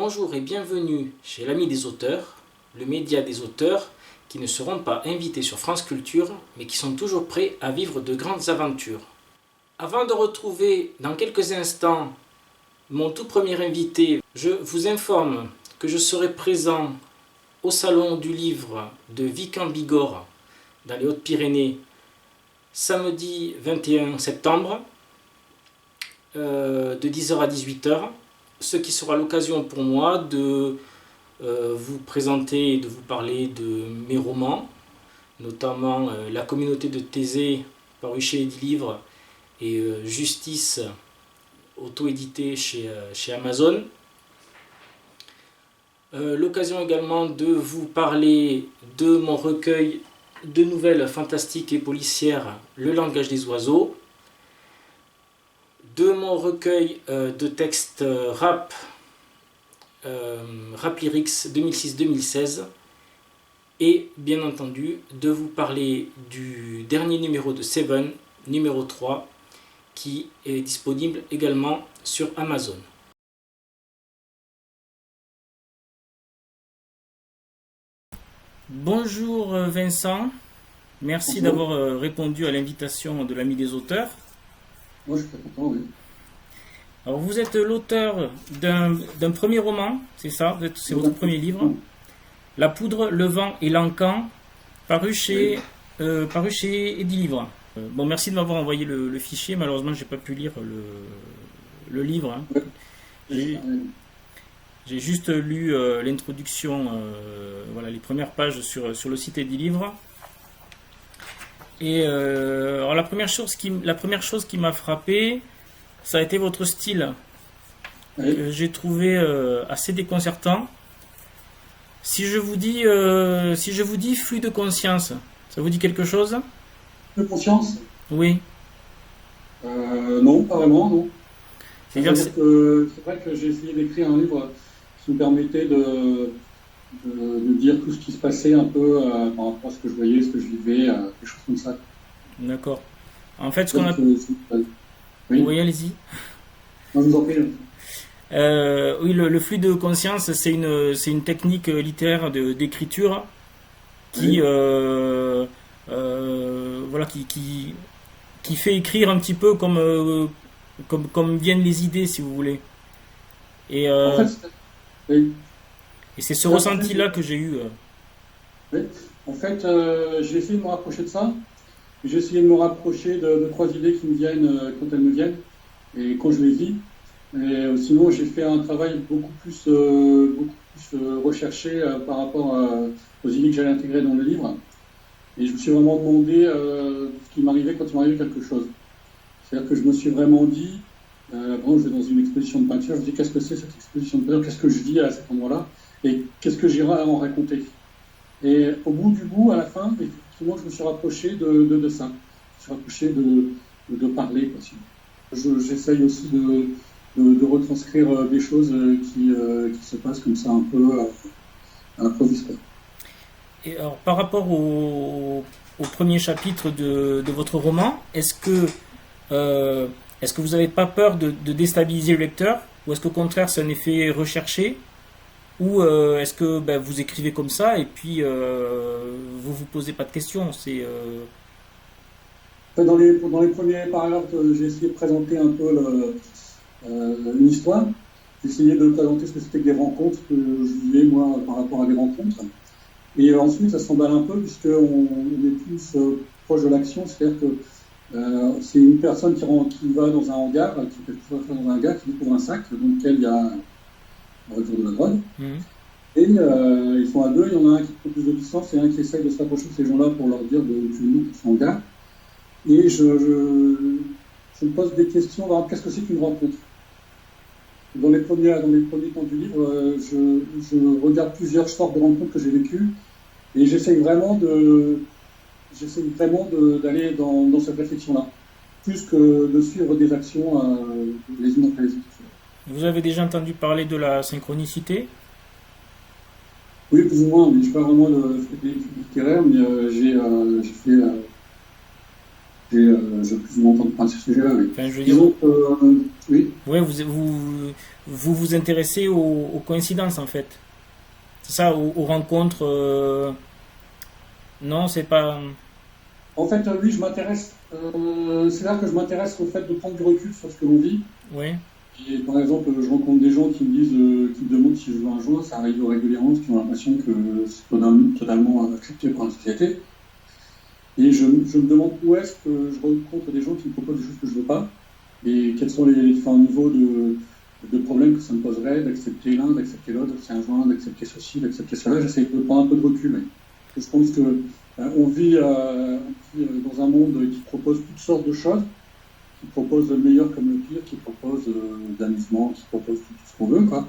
Bonjour et bienvenue chez l'Ami des auteurs, le média des auteurs qui ne seront pas invités sur France Culture, mais qui sont toujours prêts à vivre de grandes aventures. Avant de retrouver dans quelques instants mon tout premier invité, je vous informe que je serai présent au Salon du Livre de Vic-en-Bigorre, dans les Hautes-Pyrénées, samedi 21 septembre, de 10h à 18h, ce qui sera l'occasion pour moi de vous présenter et de vous parler de mes romans, notamment La communauté de Thésée, paru chez Edilivre, et Justice, auto-édité chez Amazon. L'occasion également de vous parler de mon recueil de nouvelles fantastiques et policières, Le langage des oiseaux, de mon recueil de textes rap, Rap Lyrics 2006-2016, et bien entendu de vous parler du dernier numéro de Seven, numéro 3, qui est disponible également sur Amazon. Bonjour Vincent, merci d'avoir répondu à l'invitation de l'Ami des auteurs. Moi, je suis très content, oui. Alors, vous êtes l'auteur d'un premier roman, c'est ça? C'est votre premier livre. La poudre, le vent et l'encan, paru chez Edilivre. Bon, merci de m'avoir envoyé le fichier. Malheureusement, j'ai pas pu lire le livre. Hein. J'ai juste lu l'introduction, voilà, les premières pages sur le site Edilivre. Et alors la première chose qui m'a frappé, ça a été votre style, que j'ai trouvé assez déconcertant. Si je vous dis flux de conscience, ça vous dit quelque chose? De conscience? Oui. Non, pas vraiment, non. C'est vrai que j'ai essayé d'écrire un livre qui me permettait de dire tout ce qui se passait un peu par rapport à ce que je voyais, ce que je vivais, des choses comme ça. D'accord. En fait, ce qu'on a... Oui, oui, allez-y. Non, je vous en prie. Oui, le flux de conscience, c'est une technique littéraire d'écriture qui, voilà, qui fait écrire un petit peu comme viennent les idées, si vous voulez. Et, en fait, oui. Et c'est ce ressenti-là que j'ai eu. Oui. En fait, j'ai essayé de me rapprocher de ça. J'ai essayé de me rapprocher de trois idées qui me viennent quand elles me viennent et quand je les vis. Et sinon, j'ai fait un travail beaucoup plus recherché par rapport aux idées que j'allais intégrer dans le livre. Et je me suis vraiment demandé ce qui m'arrivait quand il m'arrivait quelque chose. C'est-à-dire que je me suis vraiment dit, je vais dans une exposition de peinture, je me dis qu'est-ce que c'est cette exposition de peinture, qu'est-ce que je vis à cet endroit-là, et qu'est-ce que j'irai à en raconter. Et au bout du bout, à la fin, effectivement, je me suis rapproché de ça. Je me suis rapproché de parler. J'essaye aussi de retranscrire des choses qui se passent comme ça un peu à l'improviste. Et alors, par rapport au premier chapitre de votre roman, est-ce que vous n'avez pas peur de déstabiliser le lecteur, ou est-ce qu'au contraire c'est un effet recherché, ou est-ce que vous écrivez comme ça et puis vous posez pas de questions? Dans les premiers paragraphes, j'ai essayé de présenter un peu une histoire. J'ai essayé de présenter ce que c'était que des rencontres que je vivais moi par rapport à des rencontres. Et ensuite, ça s'emballe un peu puisqu'on est plus proche de l'action, c'est-à-dire que c'est une personne qui va dans un hangar, qui fait tout ça dans un hangar, qui découvre un sac dans lequel il y a un retour de la drogue. Et ils sont à deux, il y en a un qui prend plus de distance et un qui essaye de s'approcher de ces gens-là pour leur dire de tuer nous pour son hangar. Et je me pose des questions, qu'est-ce que c'est qu'une rencontre? Dans les premiers temps du livre, je regarde plusieurs sortes de rencontres que j'ai vécues et j'essaye vraiment d'aller dans cette réflexion-là, plus que de suivre des actions les unes après les autres. Vous avez déjà entendu parler de la synchronicité? Oui, plus ou moins, mais je ne suis pas vraiment littéraire, mais j'ai fait j'ai plus ou moins entendu parler de ce sujet-là. Oui. Enfin, je veux dire, Disons que, oui. ouais, vous intéressez aux coïncidences en fait. C'est ça, aux rencontres. Non, c'est pas. En fait, oui, je m'intéresse. C'est là que je m'intéresse au fait de prendre du recul sur ce que l'on vit. Ouais, Et par exemple, je rencontre des gens qui me disent, qui me demandent si je veux un joint, ça arrive régulièrement, parce qu'ils ont l'impression que c'est totalement accepté par la société. Et je me demande où est-ce que je rencontre des gens qui me proposent des choses que je veux pas, et quels sont les différents niveaux de problèmes que ça me poserait d'accepter l'un, d'accepter l'autre, d'accepter un joint, d'accepter ceci, d'accepter cela. J'essaie de prendre un peu de recul. Mais je pense que on vit dans un monde qui propose toutes sortes de choses, qui propose le meilleur comme le pire, qui propose de l'amusement, qui propose tout ce qu'on veut, quoi.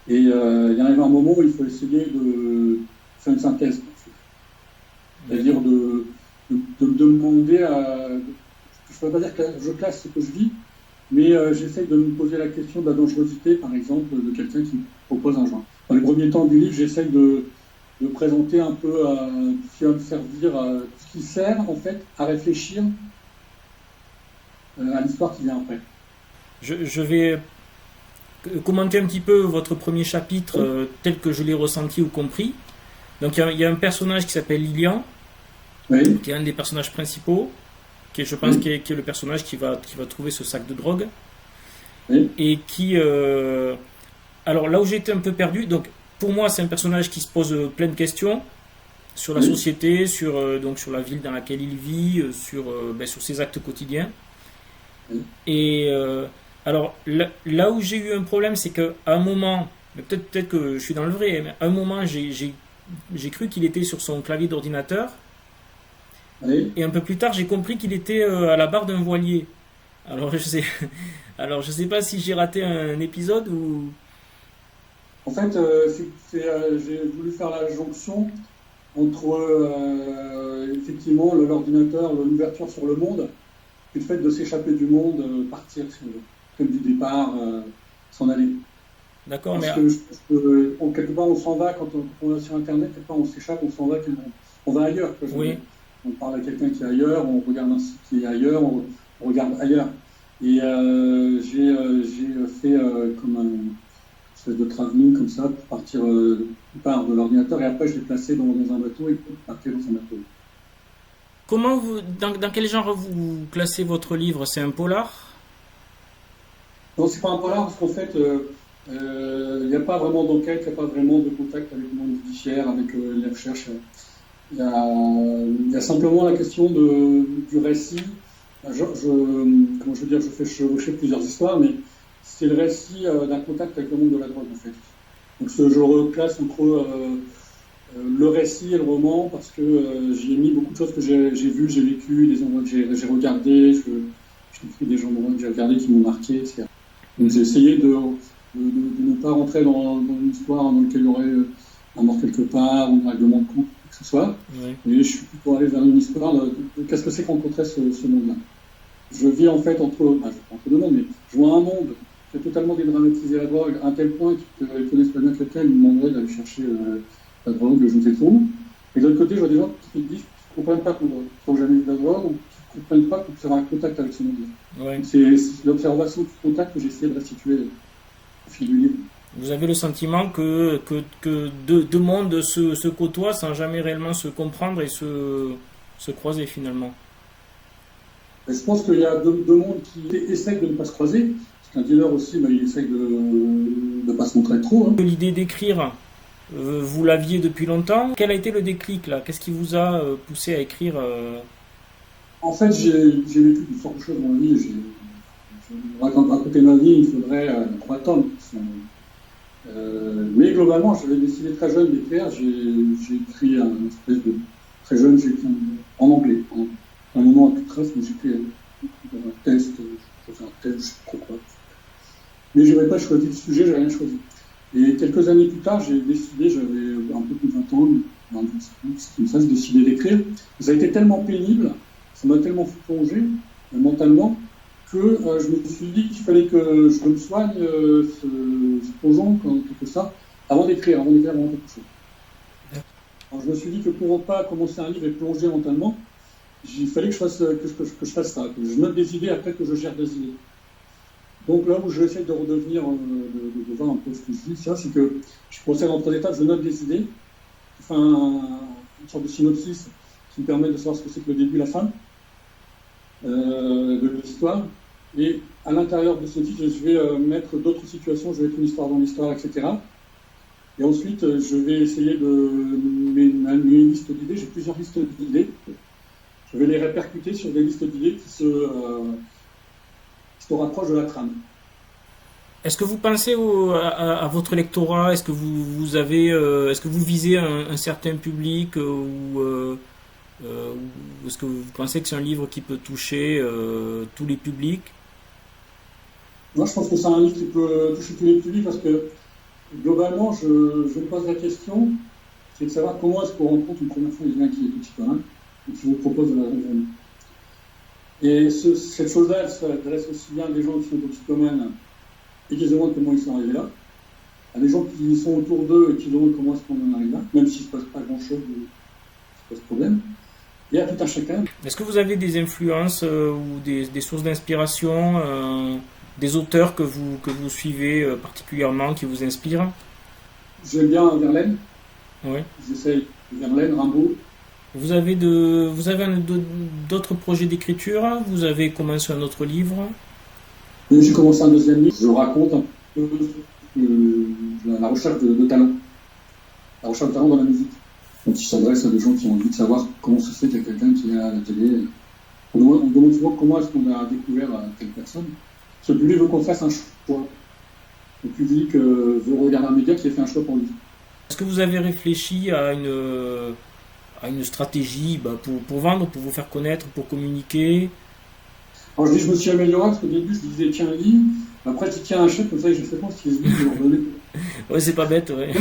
Et il arrive un moment où il faut essayer de faire une synthèse. C'est-à-dire de me demander je ne peux pas dire que je classe ce que je vis, mais j'essaie de me poser la question de la dangerosité, par exemple, de quelqu'un qui me propose un joint. Dans les premiers temps du livre, j'essaie de présenter un peu ce qui va me servir, ce qui sert en fait à réfléchir à l'histoire qui vient après. je vais commenter un petit peu votre premier chapitre tel que je l'ai ressenti ou compris. Donc il y a un personnage qui s'appelle Lilian, Oui, qui est un des personnages principaux, qui est, je pense qui est le personnage qui va trouver ce sac de drogue. oui, Et qui... alors là où j'ai été un peu perdu, donc pour moi c'est un personnage qui se pose plein de questions sur la Oui. société, donc sur la ville dans laquelle il vit, sur ses actes quotidiens. Oui. Et alors là où j'ai eu un problème, c'est qu'à un moment, mais peut-être que je suis dans le vrai, mais à un moment j'ai cru qu'il était sur son clavier d'ordinateur, oui. et un peu plus tard j'ai compris qu'il était à la barre d'un voilier. Alors je sais pas si j'ai raté un épisode ou... En fait, j'ai voulu faire la jonction entre effectivement l'ordinateur, l'ouverture sur le monde, et le fait de s'échapper du monde, partir comme du départ, s'en aller. D'accord, mais Parce que je pense que quelque part on s'en va quand on est sur Internet, quelque part on s'échappe, on s'en va, on va ailleurs. Quoi, oui, on parle à quelqu'un qui est ailleurs, on regarde un site qui est ailleurs, on regarde ailleurs. Et j'ai fait comme un espèce de travelling comme ça pour partir part de l'ordinateur et après je l'ai placé dans un bateau et pour partir dans un bateau. dans quel genre vous classez votre livre? C'est un polar? Non, c'est pas un polar parce qu'en fait, il n'y a pas vraiment d'enquête, il n'y a pas vraiment de contact avec le monde judiciaire, avec les recherches. Il y a simplement la question du récit. Comment je veux dire, je fais chevaucher plusieurs histoires, mais c'est le récit d'un contact avec le monde de la drogue en fait. Donc je reclasse entre le récit et le roman parce que j'y ai mis beaucoup de choses que j'ai vues, j'ai vécues, des endroits que j'ai regardés, j'ai écrit des endroits que j'ai regardés qui m'ont marqué, etc. Donc j'ai essayé de ne pas rentrer dans une histoire dans laquelle il y aurait un mort quelque part ou un règlement de compte, quoi que ce soit. Oui. Et je suis plutôt allé vers une histoire de qu'est-ce que c'est que rencontrer ce monde-là. Je vis en fait entre deux mondes, mais je vois un monde qui a totalement dédramatisé la drogue à un tel point qu'ils connaissent pas bien quelqu'un, ils me demanderaient d'aller chercher la drogue, je ne sais trop. Et de l'autre côté, je vois des gens qui me disent qu'ils ne comprennent pas qu'on ne trouve jamais eu de la drogue ou qui ne comprennent pas qu'on puisse avoir un contact avec ce monde-là. Ouais. C'est l'observation du contact que j'ai essayé de restituer au fil du livre. Vous avez le sentiment que deux mondes se côtoient sans jamais réellement se comprendre et se croiser finalement. Et je pense qu'il y a deux mondes qui essayent de ne pas se croiser. Parce qu'un dealer aussi, il essaye de ne pas se montrer trop. Hein. L'idée d'écrire, vous l'aviez depuis longtemps. Quel a été le déclic là? Qu'est-ce qui vous a poussé à écrire En fait, j'ai vécu toutes sortes de choses dans ma vie. Pour raconter ma vie, il faudrait 3 tomes. Mais globalement, j'avais décidé très jeune d'écrire. J'ai écrit un espèce de... Très jeune, j'ai écrit en anglais. Un moment à toute trace, mais j'ai écrit un texte, je sais pas quoi. Mais je n'avais pas choisi le sujet, je n'avais rien choisi. Et quelques années plus tard, j'ai décidé, j'avais un peu plus de 20 ans, comme ça, j'ai décidé d'écrire. Ça a été tellement pénible, ça m'a tellement fait plonger mentalement, que je me suis dit qu'il fallait que je me soigne ce plongeon, quelque ça, avant d'écrire vraiment quelque chose. Alors je me suis dit que pour ne pas commencer un livre et plonger mentalement, il fallait que je fasse ça, que je note des idées après que je gère des idées. Donc là où j'essaie de redevenir, de voir un peu ce que je dis, c'est que je procède en trois étapes, je note des idées, je fais une sorte de synopsis qui me permet de savoir ce que c'est que le début et la fin de l'histoire. Et à l'intérieur de ce titre, je vais mettre d'autres situations, je vais mettre une histoire dans l'histoire, etc. Et ensuite, je vais essayer de une liste d'idées, j'ai plusieurs listes d'idées. Je vais les répercuter sur des listes d'idées qui se rapprochent de la trame. Est-ce que vous pensez à votre lectorat? Est-ce que est-ce que vous visez un certain public ou est-ce que vous pensez que c'est un livre qui peut toucher tous les publics? Moi, je pense que c'est un livre qui peut toucher tous les publics parce que globalement, je me pose la question, c'est de savoir comment est-ce qu'on rencontre une première fois quelqu'un qui est toxicomane et qui vous propose de la raison. Et cette chose-là, elle s'adresse aussi bien à des gens qui sont toxicomanes et qui se demandent comment ils sont arrivés là, à des gens qui sont autour d'eux et qui se demandent comment est-ce qu'on en arrive là, même s'il ne se passe pas grand-chose, il se passe problème. Et à tout un chacun. Est-ce que vous avez des influences ou des sources d'inspiration, des auteurs que vous suivez particulièrement, qui vous inspirent? J'aime bien Verlaine. Oui. J'essaye Verlaine, Rimbaud. Vous avez d'autres projets d'écriture? Vous avez commencé un autre livre? J'ai commencé un deuxième livre. Je raconte un peu la recherche de talent. La recherche de talent dans la musique. Donc, il s'adresse à des gens qui ont envie de savoir comment se fait qu'il y a quelqu'un qui est à la télé. On demande souvent comment est-ce qu'on a découvert telle personne. Ce public veut qu'on fasse un choix. Le public veut regarder un média qui a fait un choix pour lui. Est-ce que vous avez réfléchi à une stratégie pour vendre, pour vous faire connaître, pour communiquer? Alors je me suis amélioré parce qu'au début je disais tiens lis, après je dis tiens achète, comme ça je sais pas si je vais leur donner. Ouais, c'est pas bête, ouais.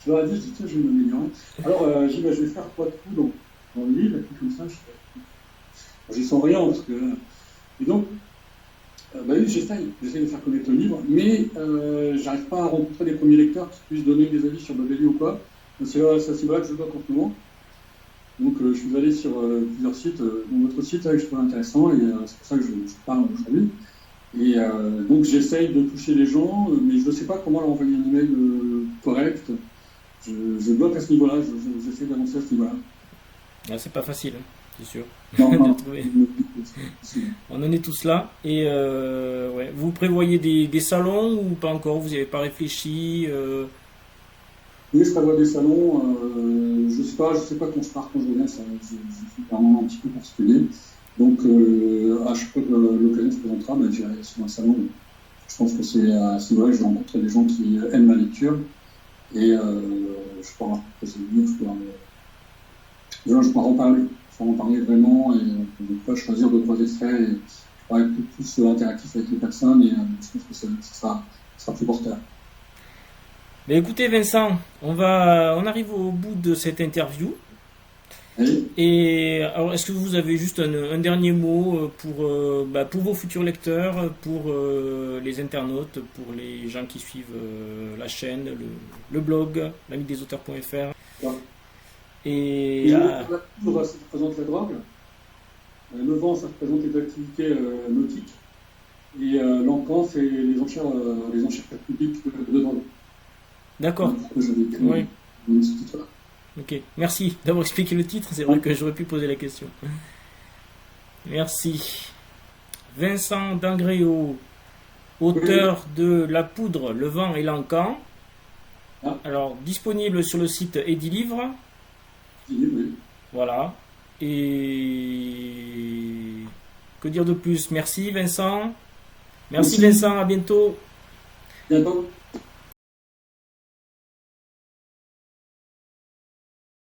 Je leur ai dit, je dis tiens je vais m'améliorer. Alors j'ai dit je vais faire quoi de tout dans le livre, et puis comme ça j'y sens rien parce que. Et donc, oui, j'essaye de faire connaître le livre, mais j'arrive pas à rencontrer des premiers lecteurs qui puissent donner des avis sur Babeli ou quoi. C'est là que je bloque en ce moment. Donc je suis allé sur plusieurs sites, votre site là, que je trouve intéressant, et c'est pour ça que je parle aujourd'hui. Et donc j'essaye de toucher les gens, mais je ne sais pas comment leur envoyer un email correct. Je bloque à ce niveau-là, j'essaie d'avancer à ce niveau-là. Ah, c'est pas facile, hein, c'est sûr. Non. On en est tous là. Et ouais. Vous prévoyez des salons ou pas encore? Vous n'avez pas réfléchi Oui, je prévois des salons. Je sais pas quand je pars, quand je reviens, c'est un moment un petit peu particulier. Donc, à chaque fois que l'occasion se présentera, j'irai sur un salon. Je pense que c'est à ce niveau-là que je vais rencontrer des gens qui aiment la lecture. Et je pourrai proposer le livre, je pourrai en parler. Je pourrai en parler vraiment et pas choisir 2-3 extraits. Et je pourrai être plus interactif avec les personnes et je pense que ça sera plus porteur. Mais écoutez Vincent, on arrive au bout de cette interview. Oui. Et alors, est-ce que vous avez juste un dernier mot pour vos futurs lecteurs, pour les internautes, pour les gens qui suivent la chaîne, le blog, l'amidesauteurs.fr. Ouais. Et ça représente la drogue. Le vent, ça représente les activités nautiques. Et l'encan, c'est les enchères publiques de drogue. D'accord. Oui. Ok, merci d'avoir expliqué le titre, c'est vrai que j'aurais pu poser la question. Merci. Vincent Dangréau, auteur de La Poudre, le vent et l'encan. Alors, disponible sur le site Edilivre. Oui. Voilà. Et que dire de plus? Merci Vincent. Merci Vincent, à bientôt. Bientôt.